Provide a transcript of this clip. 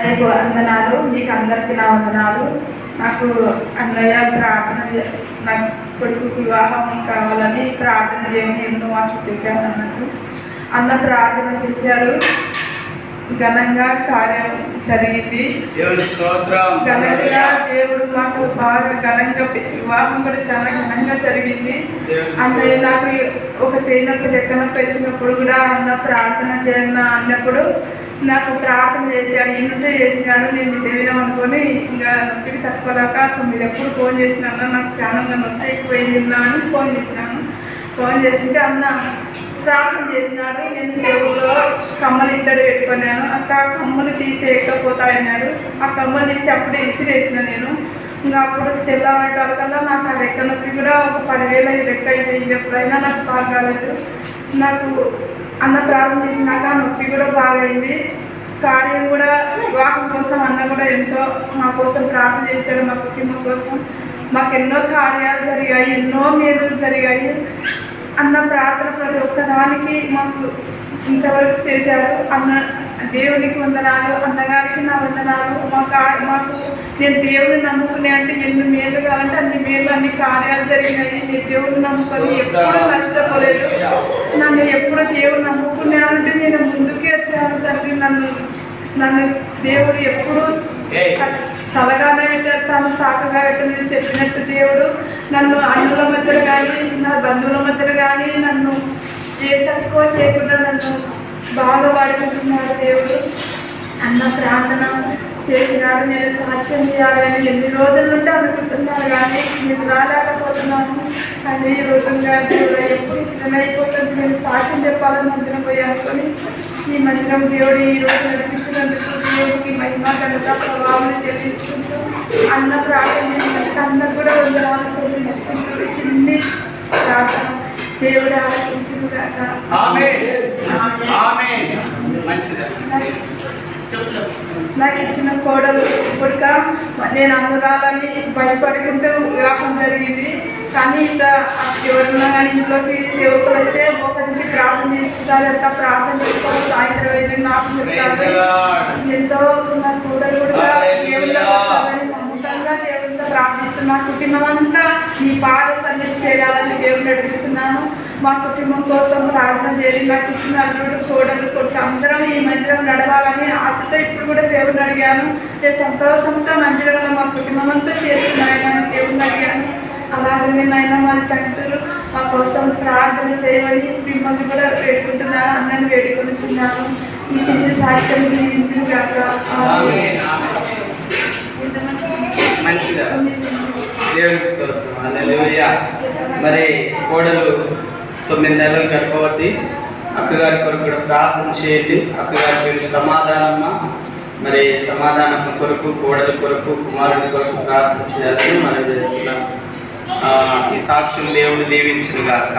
నీకు వందనాలు, మీకు అందరికీ నా వందనాలు. నాకు అన్నయ్య ప్రార్థన, నాకు కొడుకు వివాహం కావాలని ప్రార్థన చేయమని ఎన్నో మాటలు చెప్పాను అన్నట్టు. అన్న ప్రార్థన చేశాడు, ఘనంగా కార్యం జరిగింది. ఘనంగా దేవుడు మాకు బాగా ఘనంగా వివాహం కూడా చాలా ఘనంగా జరిగింది. అన్నయ్య నాకు ఒక చేయనప్పుడు ఎక్కడప్పుడు వచ్చినప్పుడు కూడా అన్న ప్రార్థన చేయన్న అన్నప్పుడు నాకు ప్రార్థన చేశాడు, ఇంట్లో చేసినాడు. నేను తెలియడం అనుకొని ఇంకా నొప్పికి తక్కువలాక 9 ఎప్పుడు ఫోన్ చేసినాను. నాకు చాలా నొప్పి ఎక్కువైంది అని ఫోన్ చేసినాను. ఫోన్ చేసింటే అన్న ప్రార్థన చేసినాడు. నేను చెవులో కమ్మలు ఇద్దరు పెట్టుకున్నాను. అక్క కమ్మలు తీసేయకపోతాయన్నాడు. ఆ కమ్మలు తీసి అప్పుడే ఇసిరేసిన నేను. ఇంకా అప్పుడు తెల్లవాడటల్లా నాకు ఆ రెక్క నొప్పి కూడా ఒక 10,000 రెక్క అయిపోయింది. ఎప్పుడైనా నాకు బాగా కాలేదు. నాకు అన్న ప్రార్థన చేసినాక నొప్పి కూడా బాగా అయింది. కార్యం కూడా వివాహం కోసం అన్న కూడా ఎంతో మా కోసం ప్రార్థన చేశాడు. మా కుటుంబం కోసం మాకు ఎన్నో కార్యాలు జరిగాయి, ఎన్నో మేలులు జరిగాయి. అన్న ప్రార్థన ప్రతి ఒక్కదానికి మాకు ఇంతవరకు చేశాడు. అన్న దేవునికి వందనాలు, అన్నగారికి నా వందనాలు. మాకు నేను దేవుని నమ్ముకునే అంటే ఎన్ని మేలు కావాలంటే అన్ని మేలు, అన్ని కార్యాలు జరిగినాయి. నేను దేవుని నమ్ముకొని ఎప్పుడు నష్టపోలేదు. నన్ను ఎప్పుడు దేవుడు నమ్ముకున్నానంటే నేను ముందుకే వచ్చాను తండ్రి. నన్ను దేవుడు ఎప్పుడు తలగానే పెట్టాను, సాకగా పెట్టని చెప్పినట్టు దేవుడు నన్ను అన్నుల మధ్యలో కానీ నా బంధువుల మధ్యలో కానీ నన్ను ఏ తక్కువ చేయకుండా నన్ను బాగా వాడుకుంటున్నాడు దేవుడు. అన్న ప్రార్థన చేసినాడు, నేను సాక్ష్యం చేయాలని ఎన్ని రోజుల నుండి అనుకుంటున్నాను కానీ నేను రాలేకపోతున్నాను. కానీ ఈ రోజుగా దేవుడు ఎప్పుడు అయిపోతుంది, నేను సాక్ష్యం చెప్పాలని మందిరం పోయి అనుకొని ఈ మందిరం దేవుడు ఈ రోజు నడిపించినందుకు దేవుడికి మహిమ ఘనత ప్రభావం చెల్లించుకుంటూ అన్న ప్రార్థన చేసినందుకు అందరు కూడా వందనాలు చెల్లించుకుంటూ చిన్ని ప్రార్థన దేవుడు ఆలోచించిన కాక. నాకు ఇచ్చిన కోడలు ఇప్పుడుక నేను అమ్మురాలని భయపడుకుంటూ వివాహం జరిగింది. కానీ ఇట్లా ఎవరున్నా కానీ ఇంట్లోకి సేవకులు వచ్చే ఒక నుంచి ప్రార్థన చేస్తున్నారు, ఎంత ప్రార్థన చేసుకోవాలి సాయంత్రం అయితే నాకు చెప్తారు. ఎంతో నా కోడలు కూడా దేవుళ్ళ నమ్మకంగా దేవుళ్ళతో ప్రార్థిస్తున్నా. కుటుంబం అంతా నీ పాద సన్నిధి చేయాలని దేవుడిని అడుగుతున్నాను. మా కుటుంబం కోసం ప్రార్థన చేయాలి. నాకు ఇచ్చిన అల్లుడు కోడలు కొడుకు అందరం ఈ మందిరం నడవాలని ఆశతో ఇప్పుడు కూడా దేవుడిని అడిగాను. నేను సంతోషంతో మందిరంలో మా కుటుంబం అంతా చేస్తున్నాయని దేవుడిని అడిగాను. అలాగే నేనైనా మా తండ్రులు మా కోసం ప్రార్థన చేయమని మిమ్మల్ని కూడా వేడుకుంటున్నాను. అన్నని వేడుకొనిచున్నాను. ఈ చిన్న సాక్ష్యం జీవించిన కాక. మరి కోడలు 9 నెలలు గర్భవతి. అక్కగారి కొరకు కూడా ప్రార్థన చేయండి. అక్కగారి పేరు సమాధానమ్మ. మరి సమాధానమ్మ కొరకు, కోడల కొరకు, కుమారుడి కొరకు ప్రార్థన చేయాలని మనం చేస్తున్నాం. ఈ సాక్ష్యం దేవుడు దీవించును గాక.